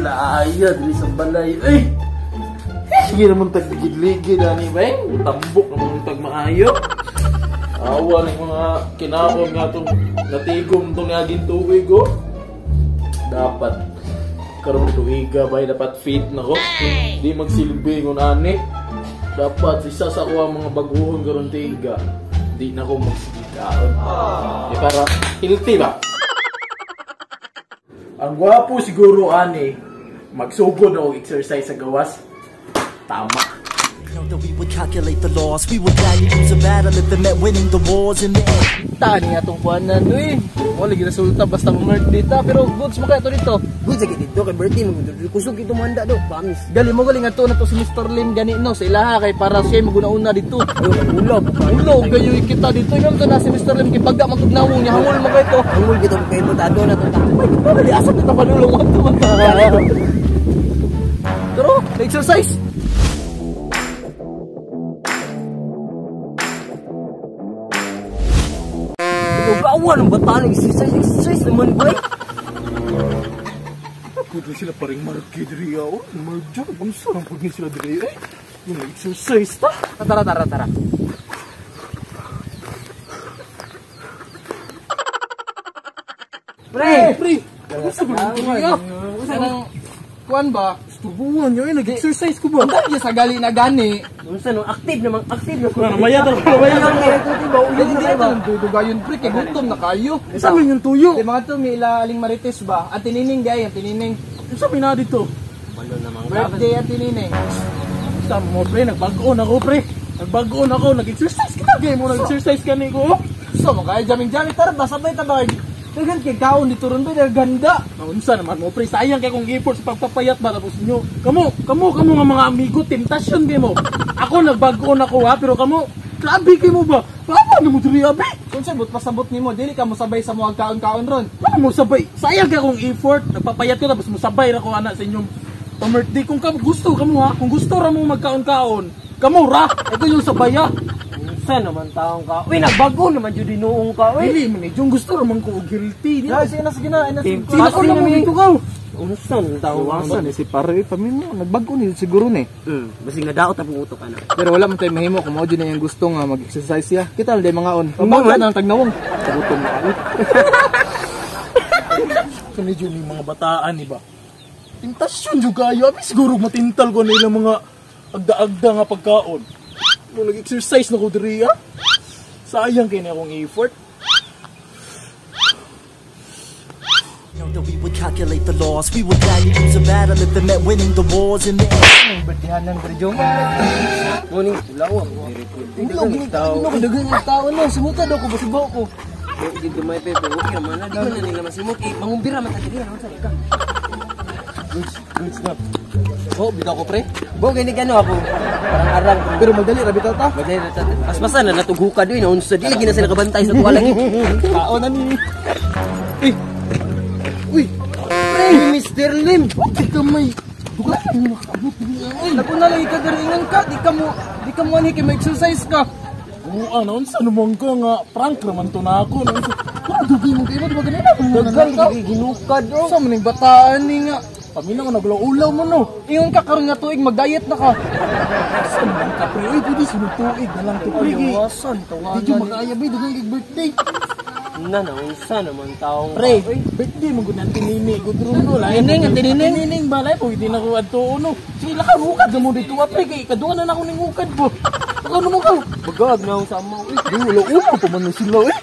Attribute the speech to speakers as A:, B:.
A: laaya dili sa balay. Ay! Sige naman tagligid-ligid ani bang. Tambok naman tag maayo. Awa ng mga kinaon nga itong natigom itong naging tuwig ko. Dapat karoon tuwiga ba dapat fit na ko. Di magsilbi ngun ani. Dapat isa sa ko ang mga baguhon karoon tiga. Di na ko magsigitaon. E para healthy ba? Ang gwapo siguro ani magsugod o exercise sa gawas. Tama.
B: That we would calculate the loss. We would gladly lose a battle if it meant winning the wars in the end.
A: Tani atong kuanan do eh. Mo lagi resulta basta mag data pero goods mo kay to dito.
C: Good sa dito kay birthday mo kusog ito manda do. Promise.
A: Gali mo galing ato na to si Mr. Lim gani no sa ilaha kay para siya maguna-una dito.
C: Ulog.
A: Ulog gayo kita dito ingon to na si Mr. Lim kay pagka magtugnawong niya hangol mo kay to.
C: Hangol kita kay to tado na to.
A: Ay dali asa kita padulong ato man. Pero exercise.
C: Gawan ang batang exercise naman boy.
A: Kudo sila paring market diri ako. Marjo bunso ang pugin sila diri eh. Yung exercise ta. Tara. Pre. Sa kuan ba? Tubuhan nyo eh, nag-exercise ko ba? Hindi sa gali na gani.
C: Unsa no active naman.
A: Namaya dudugayon pre, kay gutom na kayo. Sabi yung tuyo. Di mga to, may aling marites ba? At tinining gay, ang tinining. Sabi na dito.
C: Balo naman.
A: Birthday at tinining. Sabi mo pre, nagbagoon ako pre. Nagbagoon ako, nag-exercise kita. Gay mo, nag-exercise ka ni ko. So, makaya jaming-jaming. Tara ba, sabay tabay. Dagan kay kaon dito ron ba ganda. Unsa naman mo pre, sayang kay kung effort sa pagpapayat ba tapos nyo. Kamo nga mga amigo, temptation kay mo. Ako nagbagoon ako ha, pero kamo grabe kay mo ba? Paano mo diri abi? Kung sabot pasabot nimo, dili ka mo sabay sa mga kaon-kaon ron. Paano mo sabay? Sayang kay kung effort, nagpapayat ko tapos mo sabay ra ko ana sa inyong pa-birthday kung gusto kamo ha. Kung gusto ra mo magkaon-kaon, kamo ra. Ito yung sabaya.
C: Sa naman taong ka. Uy, nagbago naman jud dinuong ka. Uy,
A: dili man yung gusto ra man ko guilty.
C: sige na.
A: Sino ko na mo dito ka?
C: Unsa nang taong
A: Asan si pare pamilya nagbago ni siguro ni.
C: Basi nga daot ang utok ana.
A: Pero wala man tay mahimo kung mao na yung gusto nga mag-exercise ya. Kita day mga on. Pababa na ang tagnawong. Gutom na ako. Kani jud ni mga bataan ni ba. Tentasyon jud kayo. Abi siguro matintal ko nila mga agda-agda nga pagkaon. Nung nag-exercise na ko diri ha. Sayang kay na akong effort.
B: That we would calculate the loss. We would gladly lose a battle if it meant winning the wars in the end.
C: Bertihanan berjong. Morning, lawa.
A: Dagan yung tao na. Sumutad ako, basibaw ko.
C: Di dumay pepe. Okay naman na. Di man na nila masimot. Mangumbira man tayo. Unsa ka? Good stuff.
A: Oh, bitaw ko pre.
C: Bo gani gano ako. Parang arang.
A: Pero madali ra bitaw ta.
C: Madali ra ta. Pas-pasan na natughuka din. Unsa di lagi na sila kabantay sa tuwa lagi.
A: Tao na ni. Uy.
C: Pre, Mr. Lim.
A: Di ka may duga mo nakabot niya.
C: Lago na lang ikadaringan ka. Di ka mo ani kay mag-exercise ka.
A: Oo, unsa naman ka nga prank naman to na ako. Dugay mo kayo di ba ganina?
C: Daghan ka ginukad oh.
A: Sa maning bataan ni nga. Pamina nga naglaulaw mo no.
C: Ingon ka karon nga tuig mag-diet na ka.
A: Saan man ka pre? Uy, pwede sunod tuig na lang to pre.
C: Ayawasan, tawagan.
A: Di mo makaya ba? Dugang kay birthday.
C: Unsa naman taong
A: Pre, birthday mo gud tinini gudron no. Tinining balay po hindi na ko adto no. Sila ka rukad mo dito pre kay kaduha na ako ning ukad po. Ano mo ka?
C: bagag na sa mo.
A: Uy, ulo pa man sila eh.